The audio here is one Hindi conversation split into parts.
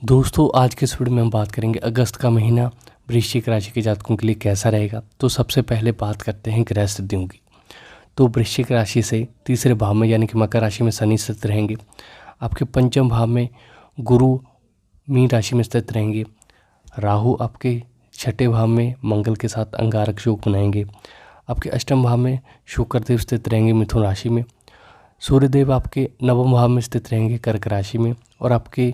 दोस्तों आज के इस वीडियो में हम बात करेंगे अगस्त का महीना वृश्चिक राशि के जातकों के लिए कैसा रहेगा। तो सबसे पहले बात करते हैं ग्रह स्थितियों की। तो वृश्चिक राशि से तीसरे भाव में यानी कि मकर राशि में शनि स्थित रहेंगे। आपके पंचम भाव में गुरु मीन राशि में स्थित रहेंगे। राहु आपके छठे भाव में मंगल के साथ अंगारक योग बनाएंगे। आपके अष्टम भाव में शुक्रदेव स्थित रहेंगे मिथुन राशि में। सूर्यदेव आपके नवम भाव में स्थित रहेंगे कर्क राशि में। और आपके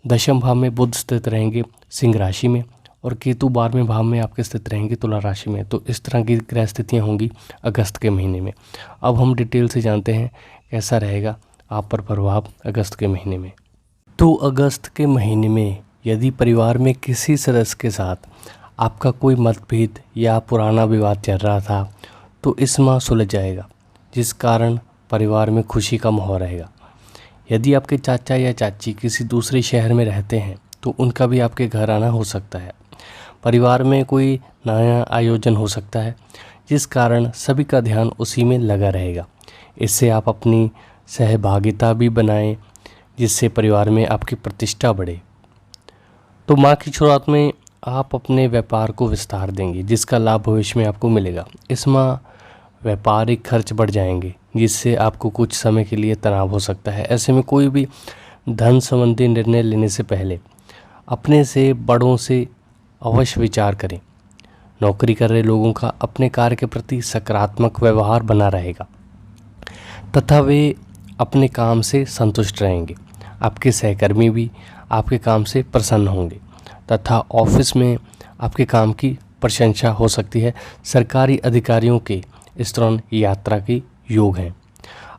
दशम भाव में बुध स्थित रहेंगे सिंह राशि में। और केतु 12वें भाव में आपके स्थित रहेंगे तुला राशि में। तो इस तरह की ग्रह स्थितियाँ होंगी अगस्त के महीने में। अब हम डिटेल से जानते हैं कैसा रहेगा आप पर प्रभाव अगस्त के महीने में। तो अगस्त के महीने में यदि परिवार में किसी सदस्य के साथ आपका कोई मतभेद या पुराना विवाद चल रहा था तो इस माह सुलझ जाएगा, जिस कारण परिवार में खुशी का माहौल रहेगा। यदि आपके चाचा या चाची किसी दूसरे शहर में रहते हैं तो उनका भी आपके घर आना हो सकता है। परिवार में कोई नया आयोजन हो सकता है, जिस कारण सभी का ध्यान उसी में लगा रहेगा। इससे आप अपनी सहभागिता भी बनाएं, जिससे परिवार में आपकी प्रतिष्ठा बढ़े। तो माह की शुरुआत में आप अपने व्यापार को विस्तार देंगे, जिसका लाभ भविष्य में आपको मिलेगा। इस माह व्यापारिक खर्च बढ़ जाएंगे, जिससे आपको कुछ समय के लिए तनाव हो सकता है। ऐसे में कोई भी धन संबंधी निर्णय लेने से पहले अपने से बड़ों से अवश्य विचार करें। नौकरी कर रहे लोगों का अपने कार्य के प्रति सकारात्मक व्यवहार बना रहेगा तथा वे अपने काम से संतुष्ट रहेंगे। आपके सहकर्मी भी आपके काम से प्रसन्न होंगे तथा ऑफिस में आपके काम की प्रशंसा हो सकती है। सरकारी अधिकारियों के इस दौरान यात्रा की योग हैं।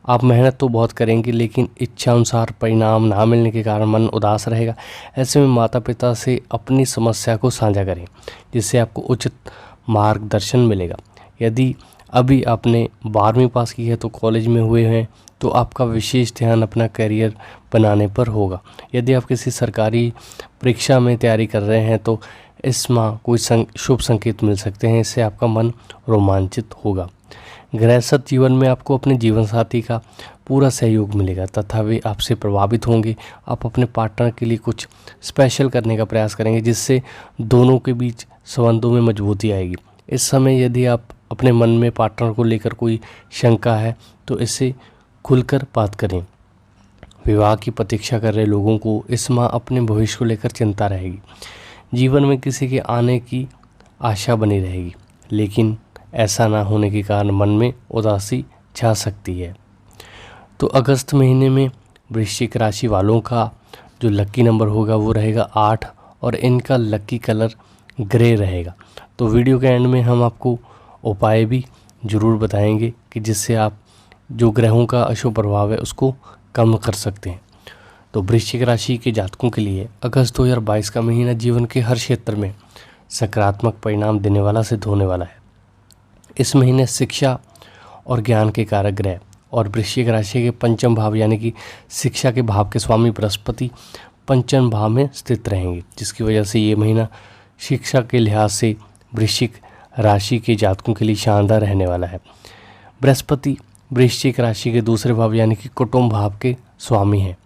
आप मेहनत तो बहुत करेंगे, लेकिन इच्छा अनुसार परिणाम ना मिलने के कारण मन उदास रहेगा। ऐसे में माता पिता से अपनी समस्या को साझा करें, जिससे आपको उचित मार्गदर्शन मिलेगा। यदि अभी आपने 12वीं पास की है तो कॉलेज में हुए हैं तो आपका विशेष ध्यान अपना करियर बनाने पर होगा। यदि आप किसी सरकारी परीक्षा में तैयारी कर रहे हैं तो इस माह कोई शुभ संकेत मिल सकते हैं। इससे आपका मन रोमांचित होगा। गृहस्थ जीवन में आपको अपने जीवन साथी का पूरा सहयोग मिलेगा तथा वे आपसे प्रभावित होंगे। आप अपने पार्टनर के लिए कुछ स्पेशल करने का प्रयास करेंगे, जिससे दोनों के बीच संबंधों में मजबूती आएगी। इस समय यदि आप अपने मन में पार्टनर को लेकर कोई शंका है तो इससे खुलकर बात करें। विवाह की प्रतीक्षा कर रहे लोगों को इस माह अपने भविष्य को लेकर चिंता रहेगी। जीवन में किसी के आने की आशा बनी रहेगी, लेकिन ऐसा ना होने के कारण मन में उदासी छा सकती है। तो अगस्त महीने में वृश्चिक राशि वालों का जो लकी नंबर होगा वो रहेगा 8 और इनका लकी कलर ग्रे रहेगा। तो वीडियो के एंड में हम आपको उपाय भी ज़रूर बताएंगे कि जिससे आप जो ग्रहों का अशुभ प्रभाव है उसको कम कर सकते हैं। तो वृश्चिक राशि के जातकों के लिए अगस्त 2022 का महीना जीवन के हर क्षेत्र में सकारात्मक परिणाम देने वाला सिद्ध होने वाला है। इस महीने शिक्षा और ज्ञान के कारक ग्रह और वृश्चिक राशि के पंचम भाव यानी कि शिक्षा के भाव के स्वामी बृहस्पति पंचम भाव में स्थित रहेंगे, जिसकी वजह से ये महीना शिक्षा के लिहाज से वृश्चिक राशि के जातकों के लिए शानदार रहने वाला है। बृहस्पति वृश्चिक राशि के दूसरे भाव यानी कि कुटुंब भाव के स्वामी हैं।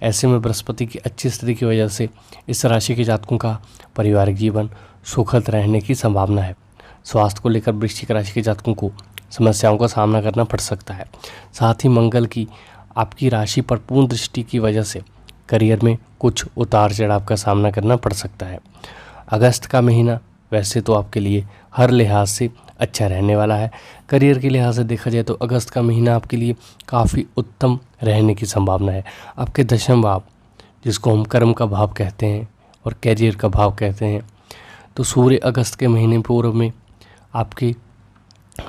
ऐसे में बृहस्पति की अच्छी स्थिति की वजह से इस राशि के जातकों का पारिवारिक जीवन सुखद रहने की संभावना है। स्वास्थ्य को लेकर वृश्चिक राशि के जातकों को समस्याओं का सामना करना पड़ सकता है। साथ ही मंगल की आपकी राशि पर पूर्ण दृष्टि की वजह से करियर में कुछ उतार चढ़ाव का सामना करना पड़ सकता है। अगस्त का महीना वैसे तो आपके लिए हर लिहाज से अच्छा रहने वाला है। करियर के लिहाज से देखा जाए तो अगस्त का महीना आपके लिए काफ़ी उत्तम रहने की संभावना है। आपके दशम भाव, जिसको हम कर्म का भाव कहते हैं और कैरियर का भाव कहते हैं, तो सूर्य अगस्त के महीने पूर्व में आपके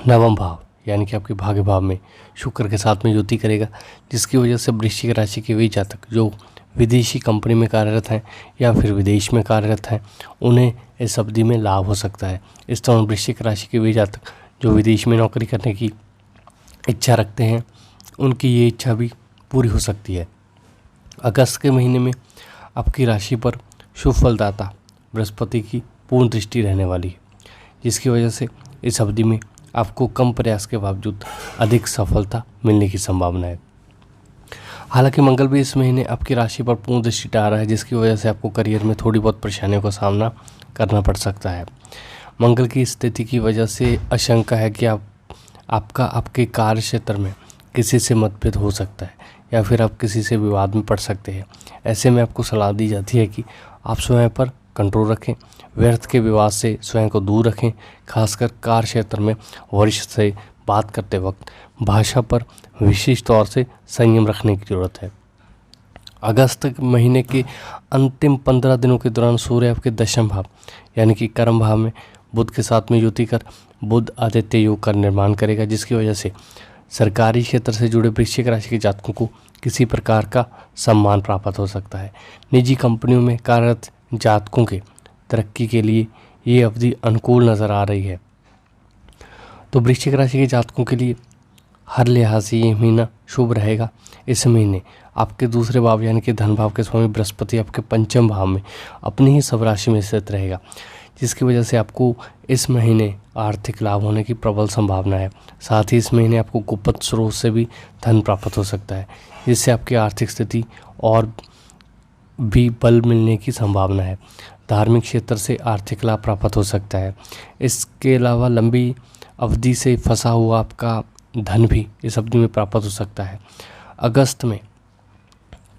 नवम भाव यानी कि आपके भाग्य भाव में शुक्र के साथ में युति करेगा, जिसकी वजह से वृश्चिक राशि के वे जातक जो विदेशी कंपनी में कार्यरत हैं या फिर विदेश में कार्यरत हैं उन्हें इस अवधि में लाभ हो सकता है। इस दौरान वृश्चिक राशि के वे जातक जो विदेश में नौकरी करने की इच्छा रखते हैं उनकी ये इच्छा भी पूरी हो सकती है। अगस्त के महीने में आपकी राशि पर शुभ फलदाता बृहस्पति की पूर्ण दृष्टि रहने वाली है, जिसकी वजह से इस अवधि में आपको कम प्रयास के बावजूद अधिक सफलता मिलने की संभावना है। हालांकि मंगल भी इस महीने आपकी राशि पर पूर्ण दृष्टि डाल रहा है, जिसकी वजह से आपको करियर में थोड़ी बहुत परेशानियों का सामना करना पड़ सकता है। मंगल की स्थिति की वजह से आशंका है कि आपके कार्य क्षेत्र में किसी से मतभेद हो सकता है या फिर आप किसी से विवाद में पड़ सकते हैं। ऐसे में आपको सलाह दी जाती है कि आप स्वयं पर कंट्रोल रखें, व्यर्थ के विवाद से स्वयं को दूर रखें। खासकर कार्य क्षेत्र में वरिष्ठ से बात करते वक्त भाषा पर विशेष तौर से संयम रखने की जरूरत है। अगस्त महीने के अंतिम 15 दिनों के दौरान सूर्य आपके दशम भाव यानी कि कर्म भाव में बुध के साथ में युति कर बुध आदित्य योग का निर्माण करेगा, जिसकी वजह से सरकारी क्षेत्र से जुड़े वृश्चिक राशि के जातकों को किसी प्रकार का सम्मान प्राप्त हो सकता है। निजी कंपनियों में कार्यरत जातकों के तरक्की के लिए ये अवधि अनुकूल नज़र आ रही है। तो वृश्चिक राशि के जातकों के लिए हर लिहाज से ये महीना शुभ रहेगा। इस महीने आपके दूसरे भाव यानी कि धन भाव के स्वामी बृहस्पति आपके पंचम भाव में अपनी ही सब राशि में स्थित रहेगा, जिसकी वजह से आपको इस महीने आर्थिक लाभ होने की प्रबल संभावना है। साथ ही इस महीने आपको गुप्त स्रोत से भी धन प्राप्त हो सकता है, जिससे आपकी आर्थिक स्थिति और भी बल मिलने की संभावना है। धार्मिक क्षेत्र से आर्थिक लाभ प्राप्त हो सकता है। इसके अलावा लंबी अवधि से फंसा हुआ आपका धन भी इस अवधि में प्राप्त हो सकता है। अगस्त में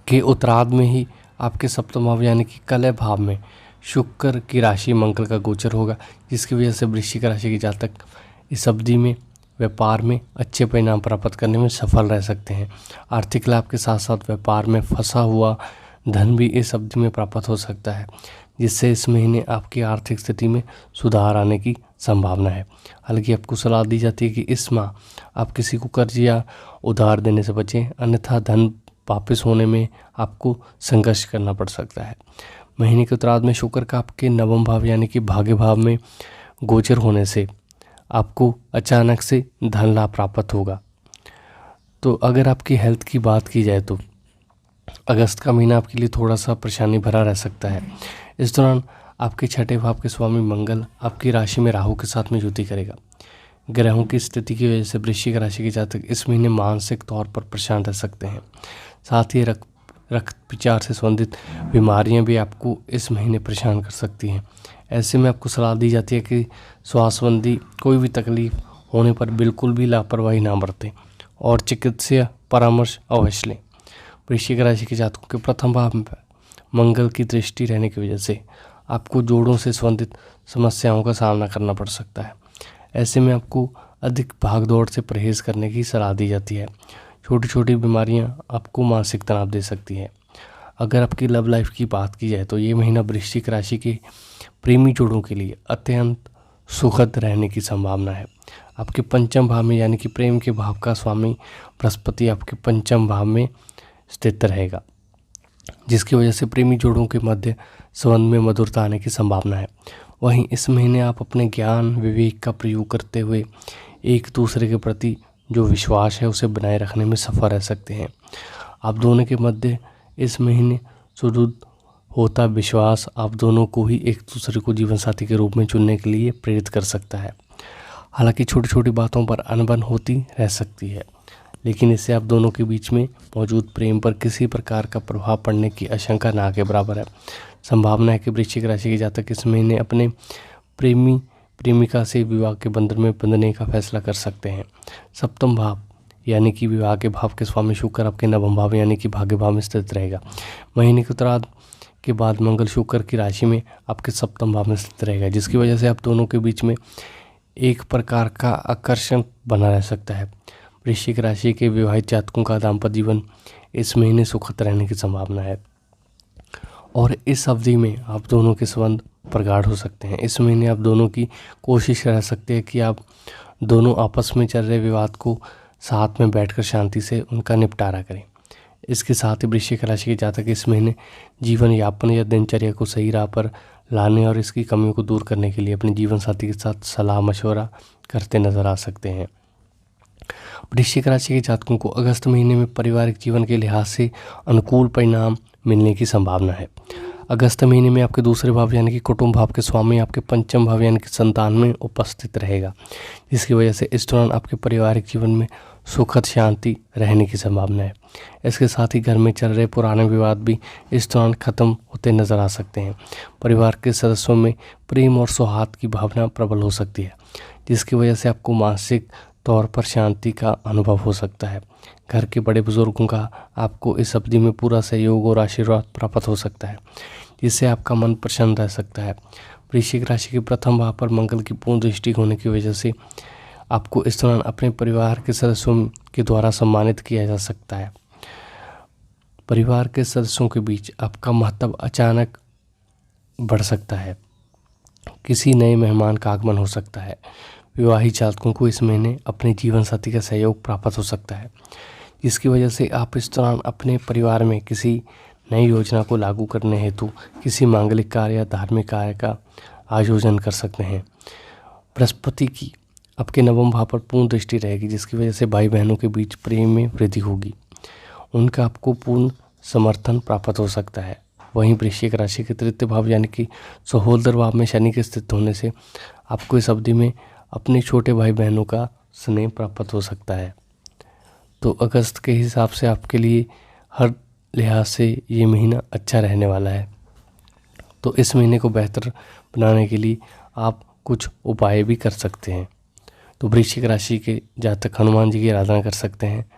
के उत्तरार्ध में ही आपके सप्तम भाव यानी कि कलह भाव में शुक्र की राशि मंगल का गोचर होगा, जिसकी वजह से वृश्चिक राशि के जातक इस अवधि में व्यापार में अच्छे परिणाम प्राप्त करने में सफल रह सकते हैं। आर्थिक लाभ के साथ साथ व्यापार में फंसा हुआ धन भी इस अवधि में प्राप्त हो सकता है, जिससे इस महीने आपकी आर्थिक स्थिति में सुधार आने की संभावना है। हालांकि आपको सलाह दी जाती है कि इस माह आप किसी को कर्ज या उधार देने से बचें, अन्यथा धन वापस होने में आपको संघर्ष करना पड़ सकता है। महीने के उत्तरार्ध में शुक्र का आपके नवम भाव यानी कि भाग्य भाव में गोचर होने से आपको अचानक से धन लाभ प्राप्त होगा। तो अगर आपकी हेल्थ की बात की जाए तो अगस्त का महीना आपके लिए थोड़ा सा परेशानी भरा रह सकता है। इस दौरान आपके छठे भाव के स्वामी मंगल आपकी राशि में राहु के साथ में युति करेगा। ग्रहों की स्थिति की वजह से वृश्चिक राशि के जातक इस महीने मानसिक तौर पर परेशान रह सकते हैं। साथ ही रक्तचाप से संबंधित बीमारियां भी आपको इस महीने परेशान कर सकती हैं। ऐसे में आपको सलाह दी जाती है कि स्वास्थ्य संबंधी कोई भी तकलीफ होने पर बिल्कुल भी लापरवाही ना बरतें और चिकित्सीय परामर्श अवश्य लें। वृश्चिक राशि के जातकों के प्रथम भाव में मंगल की दृष्टि रहने की वजह से आपको जोड़ों से संबंधित समस्याओं का सामना करना पड़ सकता है। ऐसे में आपको अधिक भागदौड़ से परहेज करने की सलाह दी जाती है। छोटी छोटी बीमारियां आपको मानसिक तनाव दे सकती हैं। अगर आपकी लव लाइफ की बात की जाए तो ये महीना वृश्चिक राशि के प्रेमी जोड़ों के लिए अत्यंत सुखद रहने की संभावना है। आपके पंचम भाव में यानी कि प्रेम के भाव का स्वामी बृहस्पति आपके पंचम भाव में स्थित रहेगा, जिसकी वजह से प्रेमी जोड़ों के मध्य संबंध में मधुरता आने की संभावना है। वहीं इस महीने आप अपने ज्ञान विवेक का प्रयोग करते हुए एक दूसरे के प्रति जो विश्वास है उसे बनाए रखने में सफल रह सकते हैं। आप दोनों के मध्य इस महीने सुदृढ़ होता विश्वास आप दोनों को ही एक दूसरे को जीवन साथी के रूप में चुनने के लिए प्रेरित कर सकता है। हालांकि छोटी छोटी बातों पर अनबन होती रह सकती है, लेकिन इससे आप दोनों के बीच में मौजूद प्रेम पर किसी प्रकार का प्रभाव पड़ने की आशंका ना के बराबर है। संभावना है कि वृश्चिक राशि के जातक इस महीने अपने प्रेमिका से विवाह के बंधन में बंधने का फैसला कर सकते हैं। सप्तम भाव यानी कि विवाह के भाव के स्वामी शुक्र आपके नवम भाव यानी कि भाग्य भाव में स्थित रहेगा। महीने के उत्तरार्ध के बाद मंगल शुक्र की राशि में आपके सप्तम भाव में स्थित रहेगा, जिसकी वजह से आप दोनों के बीच में एक प्रकार का आकर्षण बना रह सकता है। वृश्चिक राशि के विवाहित जातकों का दाम्पत्य जीवन इस महीने सुखद रहने की संभावना है और इस अवधि में आप दोनों के संबंध प्रगाढ़ हो सकते हैं। इस महीने आप दोनों की कोशिश रह सकती है कि आप दोनों आपस में चल रहे विवाद को साथ में बैठकर शांति से उनका निपटारा करें। इसके साथ ही वृश्चिक राशि के जातक इस महीने जीवन यापन या दिनचर्या को सही राह पर लाने और इसकी कमियों को दूर करने के लिए अपने जीवन साथी के साथ सलाह मशवरा करते नजर आ सकते हैं। वृश्चिक राशि के जातकों को अगस्त महीने में पारिवारिक जीवन के लिहाज से अनुकूल परिणाम मिलने की संभावना है। अगस्त महीने में आपके दूसरे भाव यानी कि कुटुंब भाव के स्वामी आपके पंचम भाव यानी कि संतान में उपस्थित रहेगा, जिसकी वजह से इस दौरान आपके पारिवारिक जीवन में सुखद शांति रहने की संभावना है। इसके साथ ही घर में चल रहे पुराने विवाद भी इस दौरान खत्म होते नजर आ सकते हैं। परिवार के सदस्यों में प्रेम और सौहार्द की भावना प्रबल हो सकती है, जिसकी वजह से आपको मानसिक तौर पर शांति का अनुभव हो सकता है। घर के बड़े बुजुर्गों का आपको इस अवधि में पूरा सहयोग और आशीर्वाद प्राप्त हो सकता है, जिससे आपका मन प्रसन्न रह सकता है। वृश्चिक राशि के प्रथम भाव पर मंगल की पूर्ण दृष्टि होने की वजह से आपको इस दौरान अपने परिवार के सदस्यों के द्वारा सम्मानित किया जा सकता है। परिवार के सदस्यों के बीच आपका महत्व अचानक बढ़ सकता है। किसी नए मेहमान का आगमन हो सकता है। विवाहित जातकों को इस महीने अपने जीवन साथी का सहयोग प्राप्त हो सकता है, जिसकी वजह से आप इस दौरान अपने परिवार में किसी नई योजना को लागू करने हेतु किसी मांगलिक कार्य या धार्मिक कार्य का आयोजन कर सकते हैं। बृहस्पति की आपके नवम भाव पर पूर्ण दृष्टि रहेगी, जिसकी वजह से भाई बहनों के बीच प्रेम में वृद्धि होगी। उनका आपको पूर्ण समर्थन प्राप्त हो सकता है। वहीं वृश्चिक राशि के तृतीय भाव यानी कि सहोदर भाव में शनि के स्थित होने से आपको इस अवधि में अपने छोटे भाई बहनों का स्नेह प्राप्त हो सकता है। तो अगस्त के हिसाब से आपके लिए हर लिहाज से ये महीना अच्छा रहने वाला है। तो इस महीने को बेहतर बनाने के लिए आप कुछ उपाय भी कर सकते हैं। तो वृश्चिक राशि के जातक हनुमान जी की आराधना कर सकते हैं।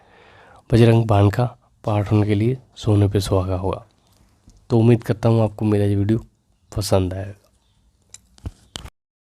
बजरंग बाण का पाठ उनके लिए सोने पे सुहागा होगा। तो उम्मीद करता हूँ आपको मेरा ये वीडियो पसंद आएगा।